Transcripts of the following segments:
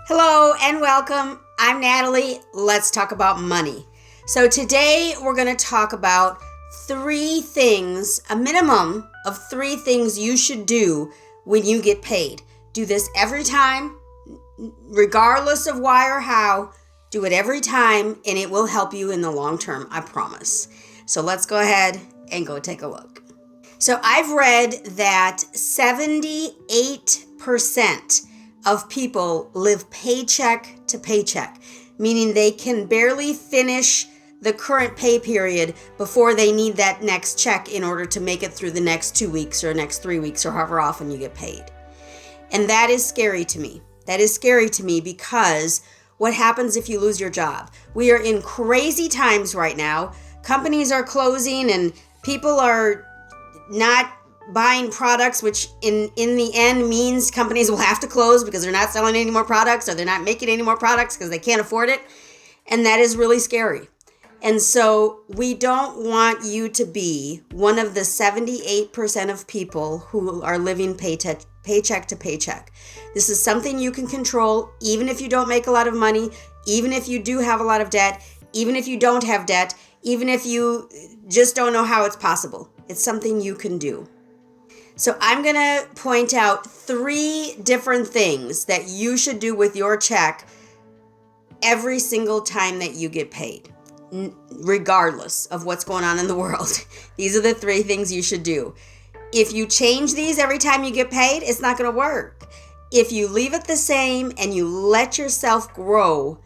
Hello and welcome. I'm Natalie. Let's talk about money. So today we're going to talk about three things, a minimum of three things you should do when you get paid. Do this every time, regardless of why or how. Do it every time and it will help you in the long term, I promise. So let's go ahead and go take a look. So I've read that 78% of people live paycheck to paycheck, meaning they can barely finish the current pay period before they need that next check in order to make it through the next 2 weeks or next 3 weeks or however often you get paid. And that is scary to me. That is scary to me because what happens if you lose your job? We are in crazy times right now. Companies are closing and people are not buying products, which in the end means companies will have to close because they're not selling any more products or they're not making any more products because they can't afford it. And that is really scary. And so we don't want you to be one of the 78% of people who are living paycheck to paycheck. This is something you can control even if you don't make a lot of money, even if you do have a lot of debt, even if you don't have debt, even if you just don't know how it's possible. It's something you can do. So I'm going to point out three different things that you should do with your check every single time that you get paid, regardless of what's going on in the world. These are the three things you should do. If you change these every time you get paid, it's not going to work. If you leave it the same and you let yourself grow,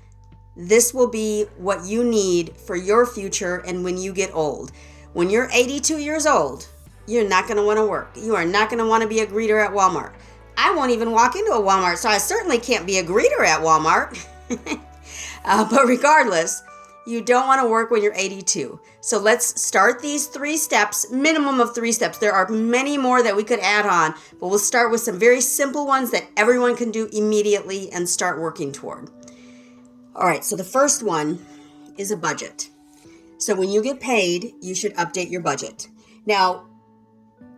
this will be what you need for your future and when you get old. When you're 82 years old, you're not going to want to work. You are not going to want to be a greeter at Walmart. I won't even walk into a Walmart, so I certainly can't be a greeter at Walmart. But regardless, you don't want to work when you're 82. So let's start these 3 steps, minimum of 3 steps. There are many more that we could add on, but we'll start with some very simple ones that everyone can do immediately and start working toward. All right, so the first one is a budget. So when you get paid, you should update your budget. Now,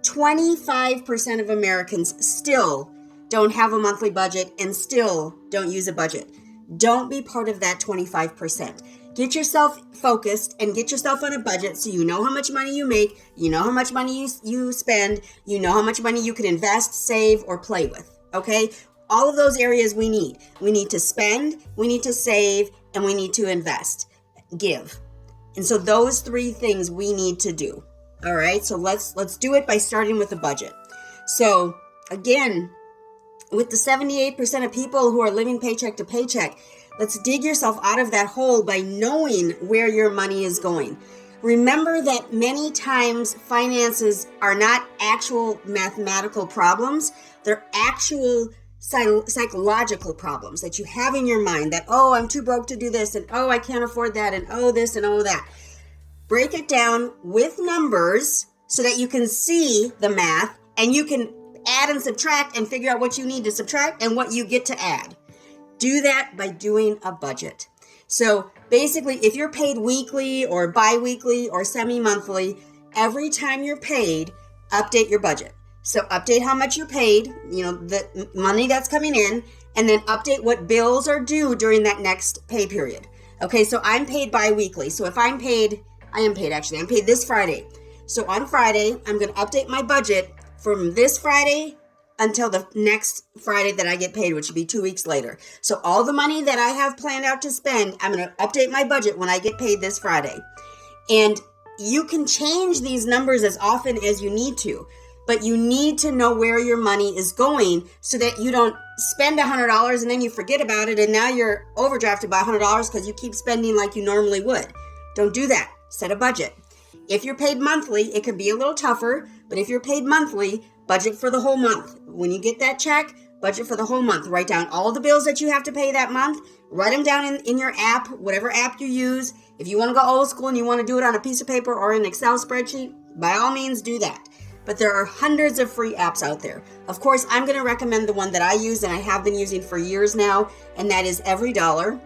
25% of Americans still don't have a monthly budget and still don't use a budget. Don't be part of that 25%. Get yourself focused and get yourself on a budget so you know how much money you make, you know how much money you spend, you know how much money you can invest, save, or play with, okay? All of those areas we need. We need to spend, we need to save, and we need to invest, give. And so those 3 things we need to do. All right, so let's do it by starting with a budget. So again, with the 78% of people who are living paycheck to paycheck, let's dig yourself out of that hole by knowing where your money is going. Remember that many times finances are not actual mathematical problems. They're actual psychological problems that you have in your mind that, oh, I'm too broke to do this, and oh, I can't afford that, and oh, this, and oh, that. Break it down with numbers so that you can see the math and you can add and subtract and figure out what you need to subtract and what you get to add. Do that by doing a budget. So basically, if you're paid weekly or bi-weekly or semi-monthly, every time you're paid, update your budget. So update how much you're paid, the money that's coming in, and then update what bills are due during that next pay period. Okay, so I'm paid bi-weekly. So if I'm paid this Friday. So on Friday, I'm going to update my budget from this Friday until the next Friday that I get paid, which will be 2 weeks later. So all the money that I have planned out to spend, I'm going to update my budget when I get paid this Friday. And you can change these numbers as often as you need to, but you need to know where your money is going so that you don't spend $100 and then you forget about it and now you're overdrafted by $100 because you keep spending like you normally would. Don't do that. Set a budget. If you're paid monthly, it can be a little tougher, but if you're paid monthly, budget for the whole month. When you get that check, budget for the whole month. Write down all the bills that you have to pay that month. Write them down in your app, whatever app you use. If you want to go old school and you want to do it on a piece of paper or an Excel spreadsheet, by all means do that. But there are hundreds of free apps out there. Of course, I'm going to recommend the one that I use and I have been using for years now, and that is Every Dollar.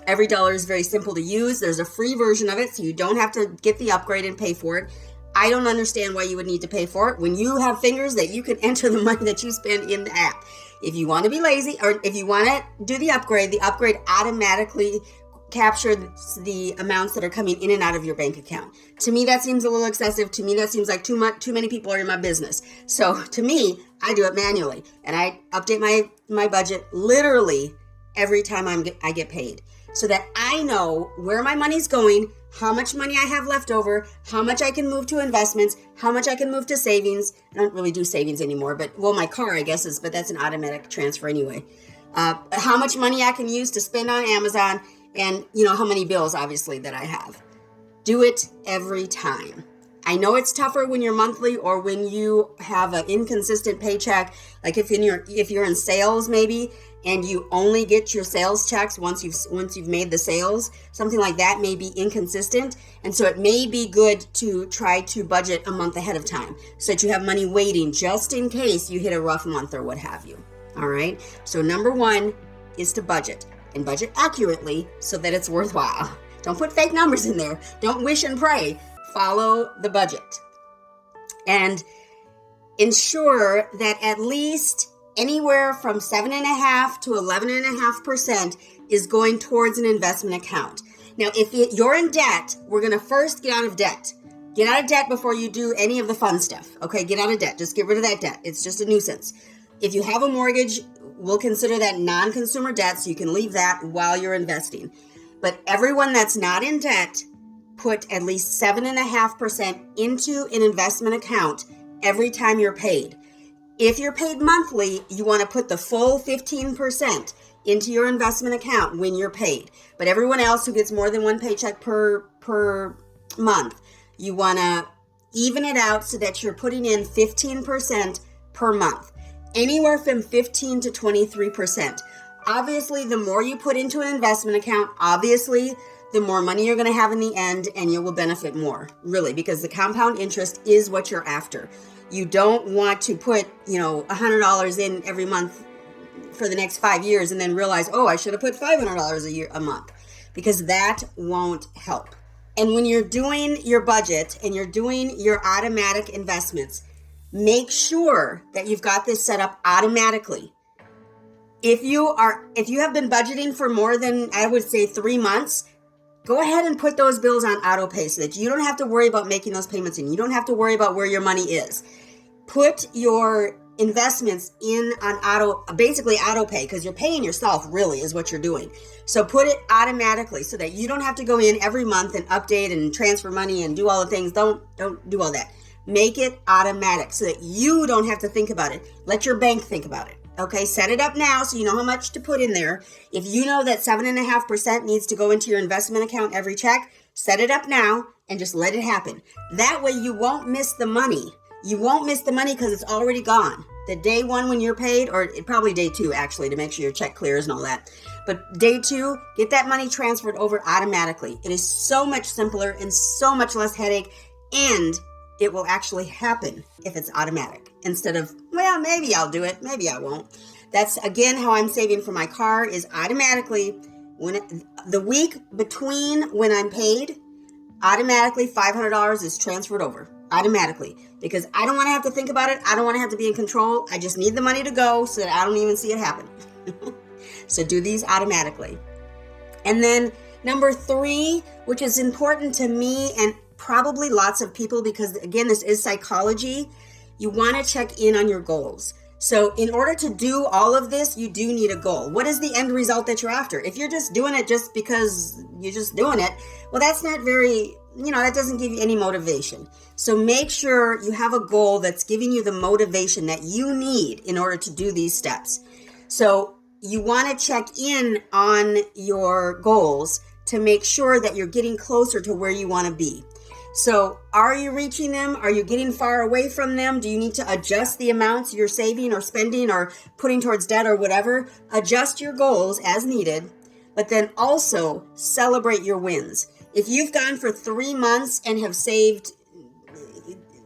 Every Dollar is very simple to use. There's a free version of it, so you don't have to get the upgrade and pay for it. I don't understand why you would need to pay for it when you have fingers that you can enter the money that you spend in the app. If you want to be lazy, or if you want to do the upgrade automatically captures the amounts that are coming in and out of your bank account. To me, that seems a little excessive. To me, that seems like too many people are in my business. So to me, I do it manually, and I update my budget literally every time I get paid, so that I know where my money's going, how much money I have left over, how much I can move to investments, how much I can move to savings. I don't really do savings anymore, but my car, I guess, but that's an automatic transfer anyway. How much money I can use to spend on Amazon, and how many bills, obviously, that I have. Do it every time. I know it's tougher when you're monthly or when you have an inconsistent paycheck, like if you're in sales maybe, and you only get your sales checks once you've made the sales. Something like that may be inconsistent, and so it may be good to try to budget a month ahead of time so that you have money waiting just in case you hit a rough month or what have you. All right, so number one is to budget, and budget accurately so that it's worthwhile. Don't put fake numbers in there. Don't wish and pray. Follow the budget, and ensure that at least anywhere from 7.5% to 11.5% is going towards an investment account. Now, if you're in debt, we're going to first get out of debt. Get out of debt before you do any of the fun stuff. Okay, get out of debt. Just get rid of that debt. It's just a nuisance. If you have a mortgage, we'll consider that non-consumer debt, so you can leave that while you're investing. But everyone that's not in debt, put at least 7.5% into an investment account every time you're paid. If you're paid monthly, you want to put the full 15% into your investment account when you're paid. But everyone else who gets more than one paycheck per month, you want to even it out so that you're putting in 15% per month, anywhere from 15 to 23%. Obviously, the more you put into an investment account, obviously, the more money you're going to have in the end, and you will benefit more, really, because the compound interest is what you're after. You don't want to put, $100 in every month for the next 5 years and then realize, oh, I should have put $500 a month, because that won't help. And when you're doing your budget and you're doing your automatic investments, make sure that you've got this set up automatically. If you have been budgeting for more than, I would say, 3 months, go ahead and put those bills on auto pay so that you don't have to worry about making those payments, and you don't have to worry about where your money is. Put your investments in on basically auto pay, because you're paying yourself, really, is what you're doing. So put it automatically so that you don't have to go in every month and update and transfer money and do all the things. Don't do all that. Make it automatic so that you don't have to think about it. Let your bank think about it. Okay, set it up now so you know how much to put in there. If you know that 7.5% needs to go into your investment account every check, set it up now and just let it happen. That way you won't miss the money. You won't miss the money because it's already gone. The day one when you're paid, or probably day two actually, to make sure your check clears and all that. But day two, get that money transferred over automatically. It is so much simpler and so much less headache, and it will actually happen if it's automatic instead of, well, maybe I'll do it, maybe I won't. That's, again, how I'm saving for my car, is automatically, the week between when I'm paid, automatically $500 is transferred over, automatically, because I don't want to have to think about it. I don't want to have to be in control. I just need the money to go so that I don't even see it happen. So do these automatically. And then number 3, which is important to me and probably lots of people, because again, this is psychology, you want to check in on your goals. So in order to do all of this, you do need a goal. What is the end result that you're after? If you're just doing it just because you're just doing it, well, that's not very, that doesn't give you any motivation. So make sure you have a goal that's giving you the motivation that you need in order to do these steps. So you want to check in on your goals to make sure that you're getting closer to where you want to be. So are you reaching them? Are you getting far away from them? Do you need to adjust the amounts you're saving or spending or putting towards debt or whatever? Adjust your goals as needed, but then also celebrate your wins. If you've gone for 3 months and have saved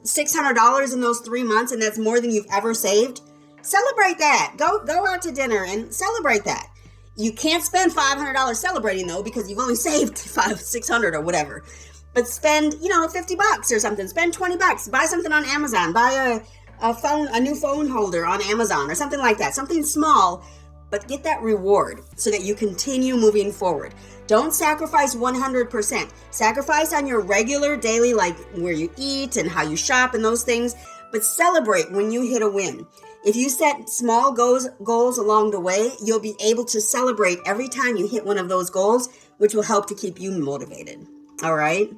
$600 in those 3 months, and that's more than you've ever saved, celebrate that. Go out to dinner and celebrate that. You can't spend $500 celebrating though, because you've only saved $600 or whatever. But spend, $50 or something. Spend $20. Buy something on Amazon. Buy a new phone holder on Amazon or something like that. Something small, but get that reward so that you continue moving forward. Don't sacrifice 100%. Sacrifice on your regular daily, like where you eat and how you shop and those things, but celebrate when you hit a win. If you set small goals along the way, you'll be able to celebrate every time you hit one of those goals, which will help to keep you motivated. All right?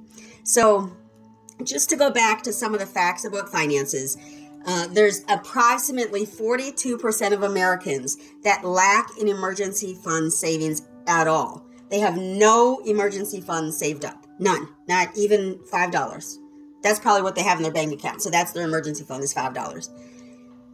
So just to go back to some of the facts about finances, there's approximately 42% of Americans that lack an emergency fund savings at all. They have no emergency funds saved up. None. Not even $5. That's probably what they have in their bank account. So that's their emergency fund is $5.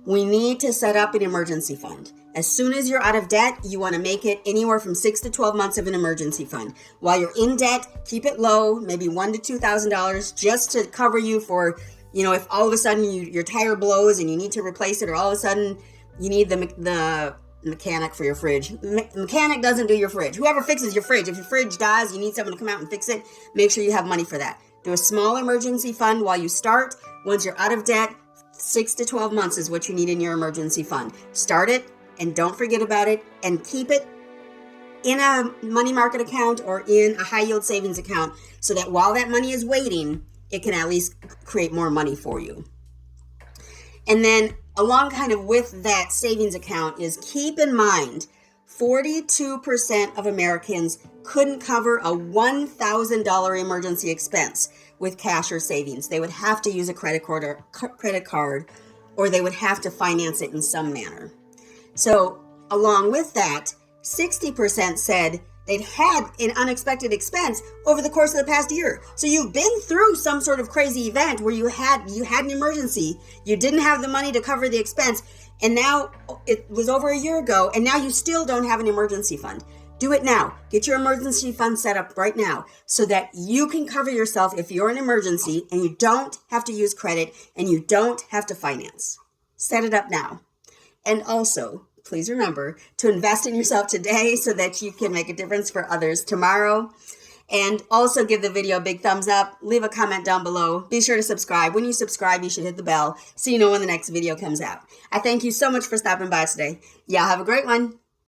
We need to set up an emergency fund. As soon as you're out of debt, you want to make it anywhere from 6 to 12 months of an emergency fund. While you're in debt, keep it low, maybe $1,000 to $2,000, just to cover you for, if all of a sudden your tire blows and you need to replace it, or all of a sudden you need the mechanic for your fridge. The mechanic doesn't do your fridge. Whoever fixes your fridge, if your fridge dies, you need someone to come out and fix it, make sure you have money for that. Do a small emergency fund while you start. Once you're out of debt, 6 to 12 months is what you need in your emergency fund. Start it and don't forget about it, and keep it in a money market account or in a high yield savings account so that while that money is waiting, it can at least create more money for you. And then along kind of with that savings account is, keep in mind, 42% of Americans couldn't cover a $1,000 emergency expense with cash or savings. They would have to use a credit card, or they would have to finance it in some manner. So along with that, 60% said they'd had an unexpected expense over the course of the past year. So you've been through some sort of crazy event where you had an emergency, you didn't have the money to cover the expense, and now it was over a year ago, and now you still don't have an emergency fund. Do it now. Get your emergency fund set up right now so that you can cover yourself if you're in an emergency and you don't have to use credit and you don't have to finance. Set it up now. And also, please remember to invest in yourself today so that you can make a difference for others tomorrow. And also give the video a big thumbs up. Leave a comment down below. Be sure to subscribe. When you subscribe, you should hit the bell so you know when the next video comes out. I thank you so much for stopping by today. Y'all have a great one.